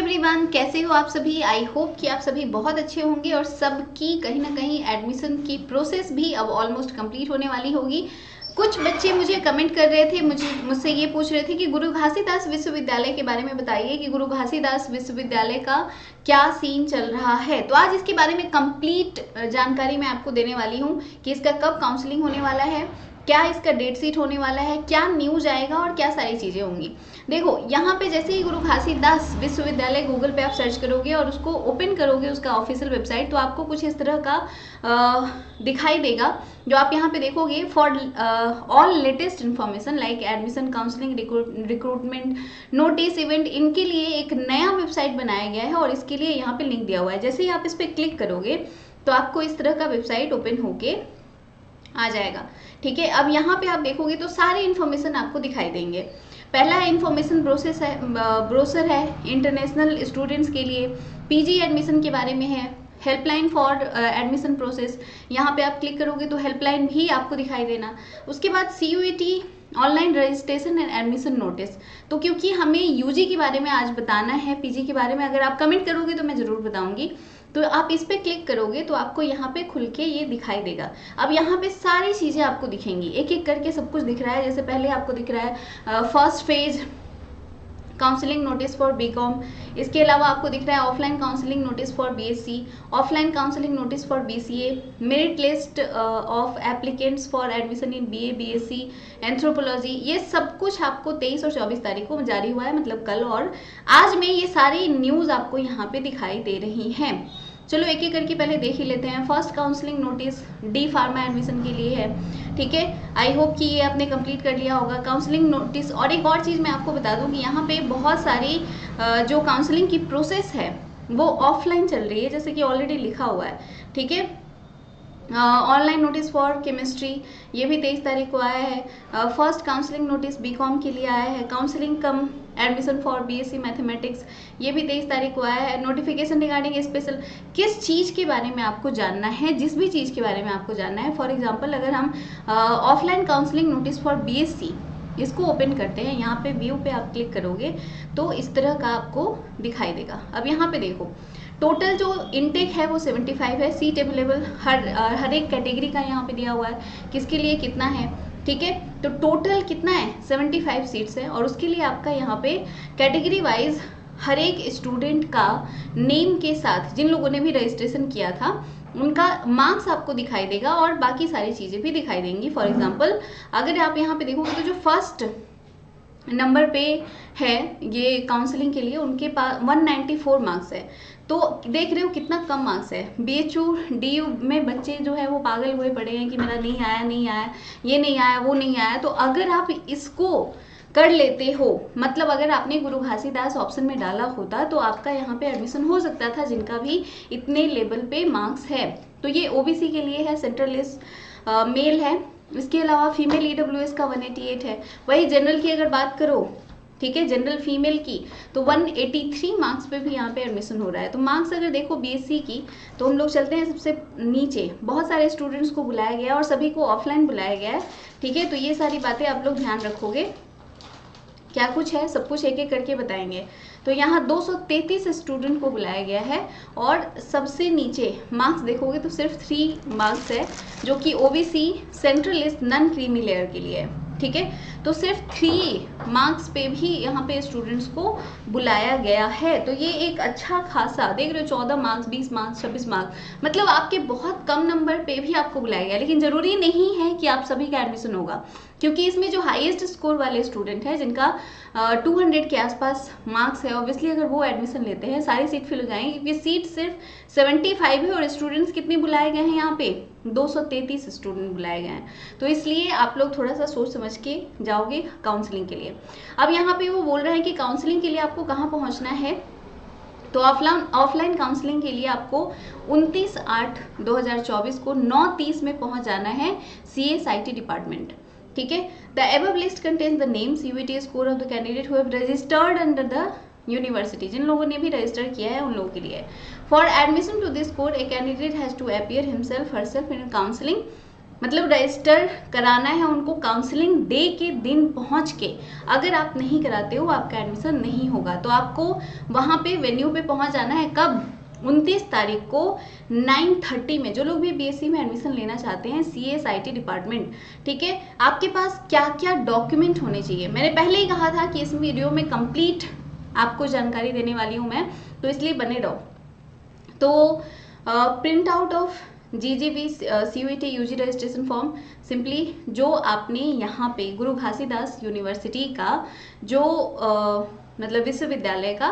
Everyone, कैसे हो आप सभी। आई होप कि आप सभी बहुत अच्छे होंगे और सबकी कहीं ना कहीं एडमिशन की प्रोसेस भी अब ऑलमोस्ट कंप्लीट होने वाली होगी। कुछ बच्चे मुझे कमेंट कर रहे थे, मुझसे ये पूछ रहे थे कि गुरु घासीदास विश्वविद्यालय के बारे में बताइए कि गुरु घासीदास विश्वविद्यालय का क्या सीन चल रहा है। तो आज इसके बारे में कंप्लीट जानकारी मैं आपको देने वाली हूँ कि इसका कब काउंसलिंग होने वाला है, क्या इसका डेट शीट होने वाला है, क्या न्यूज आएगा और क्या सारी चीज़ें होंगी। देखो यहाँ पे जैसे ही गुरु घासीदास विश्वविद्यालय गूगल पे आप सर्च करोगे और उसको ओपन करोगे उसका ऑफिशियल वेबसाइट, तो आपको कुछ इस तरह का दिखाई देगा। जो आप यहाँ पे देखोगे, for all latest information like admission, counselling, recruitment, notice, event, इनके लिए एक नया वेबसाइट बनाया गया है और इसके लिए यहाँ पे लिंक दिया हुआ है। जैसे ही आप इस पर क्लिक करोगे तो आपको इस तरह का वेबसाइट ओपन होके आ जाएगा। ठीक है, अब यहाँ पे आप देखोगे तो सारी इन्फॉर्मेशन आपको दिखाई देंगे। पहला इन्फॉर्मेशन प्रोसेस है, ब्रोशर है इंटरनेशनल स्टूडेंट्स के लिए, पीजी एडमिशन के बारे में है, हेल्पलाइन फॉर एडमिशन प्रोसेस। यहाँ पे आप क्लिक करोगे तो हेल्पलाइन भी आपको दिखाई देना। उसके बाद CUET online registration and admission notice. तो क्योंकि हमें यूजी के बारे में आज बताना है, पीजी के बारे में अगर आप कमेंट करोगे तो मैं ज़रूर बताऊंगी। तो आप इस पर क्लिक करोगे तो आपको यहाँ पे खुल के ये दिखाई देगा। अब यहाँ पे सारी चीज़ें आपको दिखेंगी, एक एक करके सब कुछ दिख रहा है। जैसे पहले आपको दिख रहा है first phase counselling notice for BCom. इसके अलावा आपको दिख रहा है offline counselling notice for BSc, offline counselling notice for BCA, merit list of applicants for admission in BA BSc anthropology. ये सब कुछ आपको 23 और 24 तारीख को जारी हुआ है, मतलब कल और आज में ये सारी न्यूज़ आपको यहाँ पे दिखाई दे रही हैं। चलो एक एक करके पहले देख ही लेते हैं। First counselling notice D pharma admission के लिए है। ठीक है, आई होप कि ये आपने कंप्लीट कर लिया होगा काउंसलिंग नोटिस। और एक और चीज़ मैं आपको बता दूं कि यहाँ पे बहुत सारी जो काउंसलिंग की प्रोसेस है वो ऑफलाइन चल रही है, जैसे कि ऑलरेडी लिखा हुआ है। ठीक है, ऑनलाइन नोटिस फॉर केमिस्ट्री ये भी 23 तारीख को आया है। फर्स्ट काउंसलिंग नोटिस बीकॉम के लिए आया है। Counselling come admission for BSc mathematics ये भी 23 तारीख को आया है। नोटिफिकेशन रिगार्डिंग स्पेशल, किस चीज़ के बारे में आपको जानना है, जिस भी चीज़ के बारे में आपको जानना है। फॉर एग्जाम्पल अगर हम offline counselling notice for BSc इसको ओपन करते हैं, यहाँ पे व्यू पे आप क्लिक करोगे तो इस तरह का आपको दिखाई देगा। अब यहाँ पे देखो टोटल जो इनटेक है वो 75 है। सीट अवेलेबल हर एक कैटेगरी का यहाँ पे दिया हुआ है, किसके लिए कितना है। ठीक है, तो टोटल कितना है 75 सीट्स है और उसके लिए आपका यहाँ पे कैटेगरी वाइज हर एक स्टूडेंट का नेम के साथ, जिन लोगों ने भी रजिस्ट्रेशन किया था उनका मार्क्स आपको दिखाई देगा और बाकी सारी चीज़ें भी दिखाई देंगी। फॉर एग्जाम्पल अगर आप यहाँ पे देखोगे तो जो फर्स्ट नंबर पे है ये काउंसलिंग के लिए, उनके पास 194 मार्क्स है। तो देख रहे हो कितना कम मार्क्स है। BHU DU में बच्चे जो है वो पागल हुए पड़े हैं कि मेरा नहीं आया, नहीं आया, ये नहीं आया, वो नहीं आया। तो अगर आप इसको कर लेते हो, मतलब अगर आपने गुरु घासीदास ऑप्शन में डाला होता तो आपका यहाँ पे एडमिशन हो सकता था, जिनका भी इतने लेवल पे मार्क्स है। तो ये OBC के लिए है, सेंट्रल लिस्ट मेल है। इसके अलावा फीमेल EWS का 188 है। वही जनरल की अगर बात करो, ठीक है, जनरल फीमेल की तो 183 मार्क्स पे भी यहाँ पे एडमिशन हो रहा है। तो मार्क्स अगर देखो BSc की तो हम लोग चलते हैं सबसे नीचे। बहुत सारे स्टूडेंट्स को बुलाया गया और सभी को ऑफलाइन बुलाया गया है। ठीक है, तो ये सारी बातें आप लोग ध्यान रखोगे। क्या कुछ है सब कुछ एक एक करके बताएंगे। तो यहाँ 233 स्टूडेंट को बुलाया गया है और सबसे नीचे मार्क्स देखोगे तो सिर्फ 3 मार्क्स है, जो कि OBC central list non creamy layer के लिए है। ठीक है, तो सिर्फ 3 मार्क्स पे भी यहाँ पे स्टूडेंट्स को बुलाया गया है। तो ये एक अच्छा खासा, देख रहे हो 14 मार्क्स, 20 मार्क्स, 26 मार्क्स, मतलब आपके बहुत कम नंबर पे भी आपको बुलाया गया। लेकिन जरूरी नहीं है कि आप सभी का एडमिशन होगा, क्योंकि इसमें जो हाईएस्ट स्कोर वाले स्टूडेंट है जिनका 200 के आसपास मार्क्स है, ऑब्वियसली अगर वो एडमिशन लेते हैं सारी सीट फिल हो जाएंगी, क्योंकि सीट सिर्फ 75 है और स्टूडेंट्स कितने बुलाए गए हैं यहाँ पे 233 स्टूडेंट बुलाए गए हैं। तो इसलिए आप लोग थोड़ा सा सोच समझ के जाओगे काउंसलिंग के लिए। अब यहाँ पे वो बोल रहे हैं कि काउंसलिंग के लिए आपको कहाँ पहुँचना है। तो ऑफलाइन काउंसलिंग के लिए आपको 29/8/2024 को 9:30 में पहुँच जाना है CSIT डिपार्टमेंट। ठीक है, the above list contains the name CUET score of the candidate who have registered under the university. जिन लोगों ने भी रजिस्टर किया है उन लोगों के लिए। For admission to this course a candidate has to appear himself herself in counselling मतलब रजिस्टर कराना है उनको काउंसलिंग डे के दिन पहुंच के। अगर आप नहीं कराते हो आपका एडमिशन नहीं होगा। तो आपको वहां पे वेन्यू पे पहुंच जाना है। कब? 29 तारीख को 9:30 में। जो लोग भी बीएससी में एडमिशन लेना चाहते हैं, CSIT डिपार्टमेंट, ठीक है, आपके पास क्या क्या डॉक्यूमेंट होने चाहिए, मैंने पहले ही कहा था कि इस वीडियो में कंप्लीट आपको जानकारी देने वाली हूँ मैं, तो इसलिए बने रहो। तो print out of GGV CUET UG registration form. Simply जो आपने यहाँ पे गुरु घासीदास यूनिवर्सिटी का जो मतलब विश्वविद्यालय का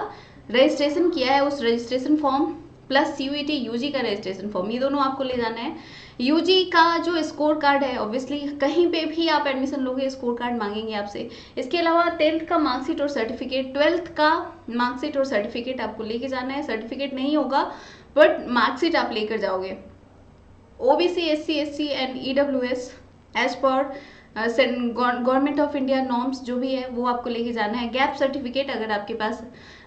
रजिस्ट्रेशन किया है, उस registration form plus CUET UG का रजिस्ट्रेशन फॉर्म, ये दोनों आपको ले जाना है। UG का जो स्कोर कार्ड है, ऑब्वियसली कहीं पे भी आप एडमिशन लोगे स्कोर कार्ड मांगेंगे आपसे। इसके अलावा 10th का मार्कशीट और सर्टिफिकेट, 12th का मार्कशीट और सर्टिफिकेट आपको लेके जाना है। सर्टिफिकेट नहीं होगा बट मार्कशीट आप लेकर जाओगे। OBC SC SC and EWS as per government of India norms जो भी है वो आपको लेके जाना है। गैप सर्टिफिकेट अगर आपके पास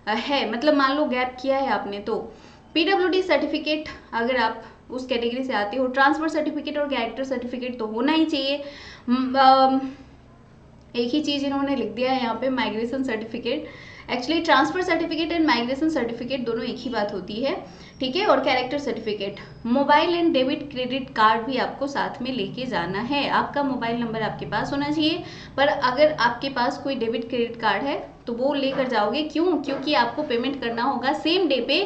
है, मतलब मान लो गैप किया है आपने, तो PWD सर्टिफिकेट अगर आप उस कैटेगरी से आते हो। ट्रांसफर सर्टिफिकेट और कैरेक्टर सर्टिफिकेट तो होना ही चाहिए। एक ही चीज़ इन्होंने लिख दिया है यहाँ पे, migration certificate. Actually transfer certificate and migration certificate दोनों एक ही बात होती है, ठीक है। और character certificate, mobile and debit credit card भी आपको साथ में लेके जाना है। आपका मोबाइल नंबर आपके पास होना चाहिए, पर अगर आपके पास कोई डेबिट क्रेडिट कार्ड है तो वो लेकर जाओगे। क्यों? क्योंकि आपको पेमेंट करना होगा सेम डे पे।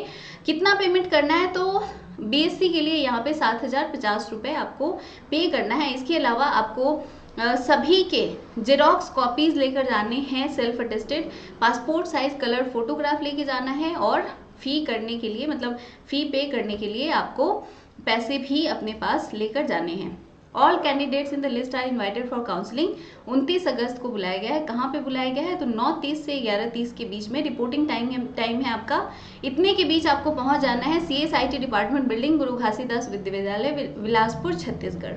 कितना पेमेंट करना है? तो BSc के लिए यहाँ पे 7,050 रुपये आपको पे करना है। इसके अलावा आपको सभी के जेरोक्स कॉपीज लेकर जाने हैं, self attested. Passport size colour photograph लेके जाना है। और फी करने के लिए, मतलब फी पे करने के लिए आपको पैसे भी अपने पास लेकर जाने हैं। All candidates in the list are invited for counselling. 29 अगस्त को बुलाया गया है। कहाँ पे बुलाया गया है? तो 9:30 से 11:30 के बीच में रिपोर्टिंग टाइम है आपका। इतने के बीच आपको पहुंच जाना है CSIT डिपार्टमेंट बिल्डिंग, गुरु घासीदास विश्वविद्यालय, बिलासपुर, छत्तीसगढ़,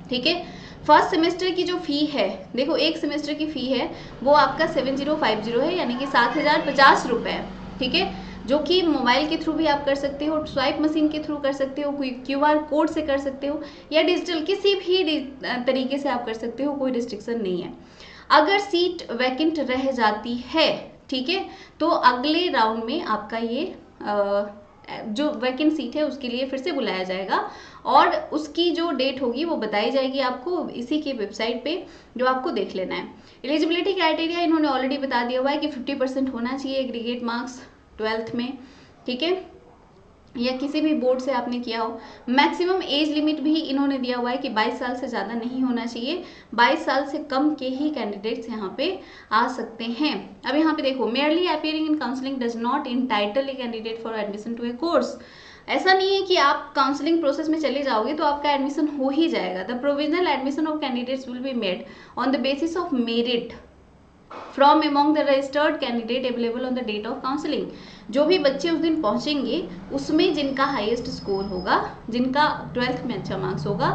ठीक है। फर्स्ट सेमेस्टर की जो फी है, देखो एक सेमेस्टर की फी है वो आपका 7050 है, यानी कि 7,050 रुपये, ठीक है। जो कि मोबाइल के थ्रू भी आप कर सकते हो, स्वाइप मशीन के थ्रू कर सकते हो, कोई QR कोड से कर सकते हो, या डिजिटल किसी भी तरीके से आप कर सकते हो, कोई रिस्ट्रिक्शन नहीं है। अगर सीट वैकेंट रह जाती है, ठीक है, तो अगले राउंड में आपका ये जो वैकेंट सीट है उसके लिए फिर से बुलाया जाएगा और उसकी जो डेट होगी वो बताई जाएगी आपको इसी की वेबसाइट पे, जो आपको देख लेना है। एलिजिबिलिटी क्राइटेरिया इन्होंने ऑलरेडी बता दिया हुआ है कि 50% होना चाहिए एग्रीगेट मार्क्स 12th में, ठीक है, या किसी भी बोर्ड से आपने किया हो। मैक्सिमम एज लिमिट भी इन्होंने दिया हुआ है कि 22 साल से ज़्यादा नहीं होना चाहिए। 22 साल से कम के ही कैंडिडेट्स यहाँ पे आ सकते हैं। अब यहाँ पे देखो, merely appearing in counselling does not entitle a candidate for admission to a course. ऐसा नहीं है कि आप काउंसलिंग प्रोसेस में चले जाओगे तो आपका एडमिशन हो ही जाएगा। The provisional admission of candidates will be made on the basis of merit from among the registered candidate available on the date of counselling. जो भी बच्चे उस दिन पहुंचेंगे उसमें जिनका हाईएस्ट स्कोर होगा, जिनका 12th में अच्छा मार्क्स होगा,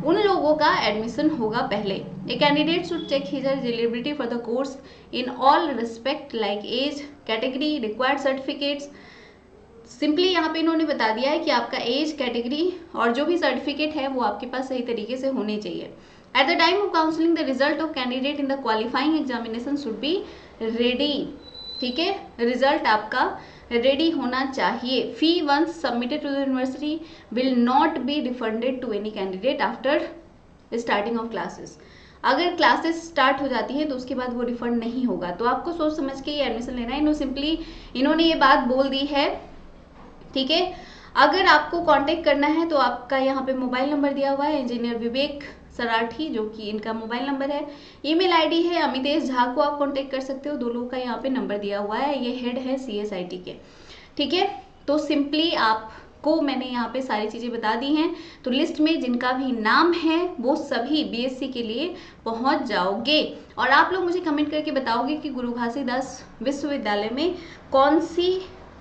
उन लोगों का एडमिशन होगा पहले। A candidate should check his eligibility for the course in all respect like age, category, required certificates. Simply यहाँ पे इन्होंने बता दिया है कि आपका एज, कैटेगरी और जो भी सर्टिफिकेट है वो आपके पास सही तरीके से होने चाहिए। At the time of counseling, the result of candidate in the qualifying examination should be ready, ठीक है, रिजल्ट आपका रेडी होना चाहिए। फी once submitted to the university will not be refunded to any candidate after starting of classes। अगर classes start हो जाती है तो उसके बाद वो रिफंड नहीं होगा। तो आपको सोच समझ के ये एडमिशन लेना है। इन्होंने ये बात बोल दी है, ठीक है। अगर आपको कांटेक्ट करना है तो आपका यहाँ पे मोबाइल नंबर दिया हुआ है, इंजीनियर विवेक सराठी जो कि इनका मोबाइल नंबर है। ईमेल आईडी है अमितेश झा को आप कांटेक्ट कर सकते हो। दो लोगों का यहाँ पे नंबर दिया हुआ है, ये हेड है CSIT के, ठीक है। तो सिंपली आपको मैंने यहाँ पे सारी चीज़ें बता दी हैं। तो लिस्ट में जिनका भी नाम है वो सभी BSc के लिए पहुँच जाओगे। और आप लोग मुझे कमेंट करके बताओगे कि गुरु घासीदास विश्वविद्यालय में कौन सी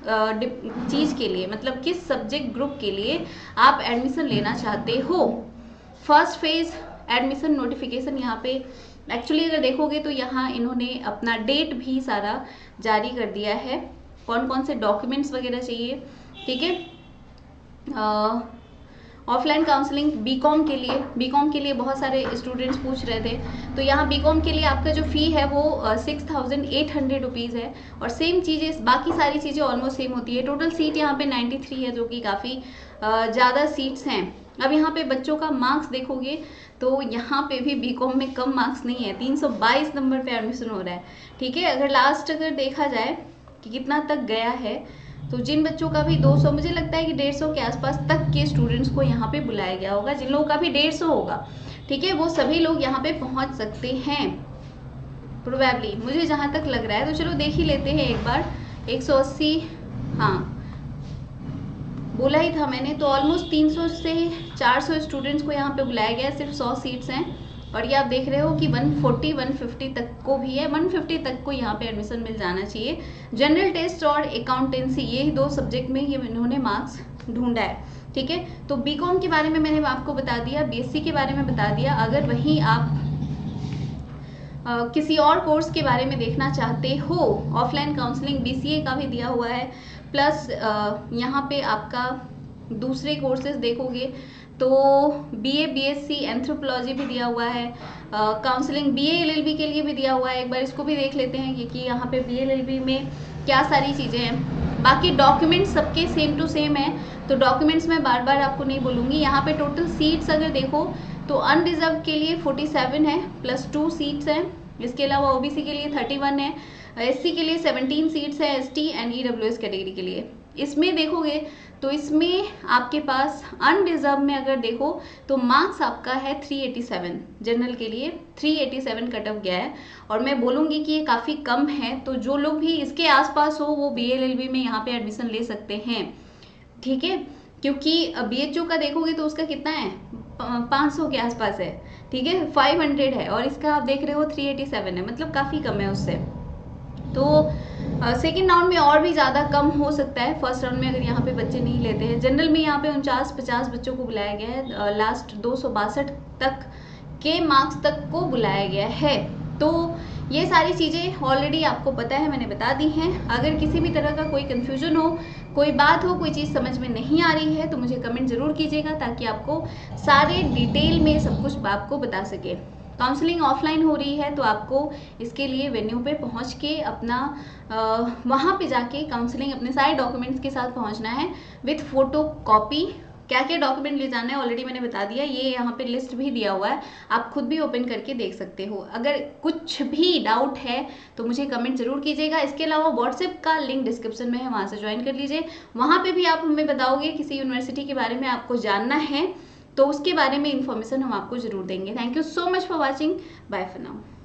चीज़ के लिए, मतलब किस सब्जेक्ट ग्रुप के लिए आप एडमिशन लेना चाहते हो। फर्स्ट फेज एडमिशन नोटिफिकेशन यहाँ पे एक्चुअली अगर देखोगे तो यहाँ इन्होंने अपना डेट भी सारा जारी कर दिया है, कौन कौन से डॉक्यूमेंट्स वगैरह चाहिए, ठीक है। ऑफलाइन काउंसलिंग बीकॉम के लिए बहुत सारे स्टूडेंट्स पूछ रहे थे। तो यहाँ बीकॉम के लिए आपका जो फ़ी है वो 6,800 रुपीज़ है, और सेम चीज़ें बाकी सारी चीज़ें ऑलमोस्ट सेम होती है। टोटल सीट यहाँ पे 93 है, जो कि काफ़ी ज़्यादा सीट्स हैं। अब यहाँ पे बच्चों का मार्क्स देखोगे तो यहाँ पे भी बीकॉम में कम मार्क्स नहीं है, 322 नंबर पे एडमिशन हो रहा है। ठीक है, अगर देखा जाए कि कितना तक गया है, तो जिन बच्चों का भी 200, मुझे लगता है कि 150 के आसपास तक के स्टूडेंट्स को यहाँ पे बुलाया गया होगा। जिन लोगों का भी 150 होगा, ठीक है, वो सभी लोग यहाँ पे पहुँच सकते हैं प्रोबेबली, मुझे जहाँ तक लग रहा है। तो चलो देख ही लेते हैं एक बार। 180, हाँ बोला ही था मैंने, तो ऑलमोस्ट 300 से 400 स्टूडेंट्स को यहाँ पे बुलाया गया है। सिर्फ 100 सीट्स हैं, और ये आप देख रहे हो कि 140 150 तक को भी है, 150 तक को यहाँ पे एडमिशन मिल जाना चाहिए। जनरल टेस्ट और अकाउंटेंसी, ये ही 2 सब्जेक्ट में ये इन्होंने मार्क्स ढूंढा है। ठीक है, तो बीकॉम के बारे में मैंने आपको बता दिया, बीएससी के बारे में बता दिया। अगर वहीं आप किसी और कोर्स के बारे में देखना चाहते हो, ऑफलाइन काउंसलिंग बीसीए का भी दिया हुआ है, प्लस यहाँ पे आपका दूसरे कोर्सेज देखोगे तो बीए बीएससी एंथ्रोपोलॉजी भी दिया हुआ है, काउंसलिंग बीए एलएलबी के लिए भी दिया हुआ है। एक बार इसको भी देख लेते हैं कि यहाँ पे बीए एलएलबी में क्या सारी चीज़ें हैं। बाकी डॉक्यूमेंट्स सबके सेम टू सेम है, तो डॉक्यूमेंट्स मैं बार बार आपको नहीं बोलूँगी। यहाँ पे टोटल सीट्स अगर देखो तो अनरिजर्व के लिए 47 है, प्लस 2 सीट्स हैं। इसके अलावा ओबीसी के लिए 31 है, एससी के लिए 17 सीट्स है, एसटी एंड ईडब्ल्यूएस कैटेगरी के लिए। इसमें देखोगे तो इसमें आपके पास अनरिजर्व में अगर देखो तो मार्क्स आपका है 387, जनरल के लिए 387 कट ऑफ गया है, और मैं बोलूँगी कि ये काफ़ी कम है। तो जो लोग भी इसके आसपास हो वो बीएलएलबी में यहाँ पे एडमिशन ले सकते हैं। ठीक है, क्योंकि बीएचयू का देखोगे तो उसका कितना है, 500 के आसपास है। ठीक है, 500 है, और इसका आप देख रहे हो 387 है, मतलब काफ़ी कम है उससे। तो सेकेंड राउंड में और भी ज़्यादा कम हो सकता है, फर्स्ट राउंड में अगर यहाँ पे बच्चे नहीं लेते हैं। जनरल में यहाँ पे 49-50 बच्चों को बुलाया गया है, लास्ट 262 तक के मार्क्स तक को बुलाया गया है। तो ये सारी चीज़ें ऑलरेडी आपको पता है, मैंने बता दी हैं। अगर किसी भी तरह का कोई कन्फ्यूजन हो, कोई बात हो, कोई चीज़ समझ में नहीं आ रही है, तो मुझे कमेंट ज़रूर कीजिएगा, ताकि आपको सारे डिटेल में सब कुछ आपको बता सके। काउंसलिंग ऑफलाइन हो रही है, तो आपको इसके लिए वेन्यू पे पहुंच के अपना वहाँ पे जाके काउंसलिंग अपने सारे डॉक्यूमेंट्स के साथ पहुंचना है, विथ फोटो कॉपी। क्या क्या डॉक्यूमेंट ले जाना है ऑलरेडी मैंने बता दिया, ये यहाँ पे लिस्ट भी दिया हुआ है, आप खुद भी ओपन करके देख सकते हो। अगर कुछ भी डाउट है तो मुझे कमेंट जरूर कीजिएगा। इसके अलावा व्हाट्सएप का लिंक डिस्क्रिप्शन में है, वहाँ से ज्वाइन कर लीजिए। वहाँ पे भी आप हमें बताओगे किसी यूनिवर्सिटी के बारे में आपको जानना है, तो उसके बारे में इंफॉर्मेशन हम आपको जरूर देंगे। Thank you so much for watching, bye for now.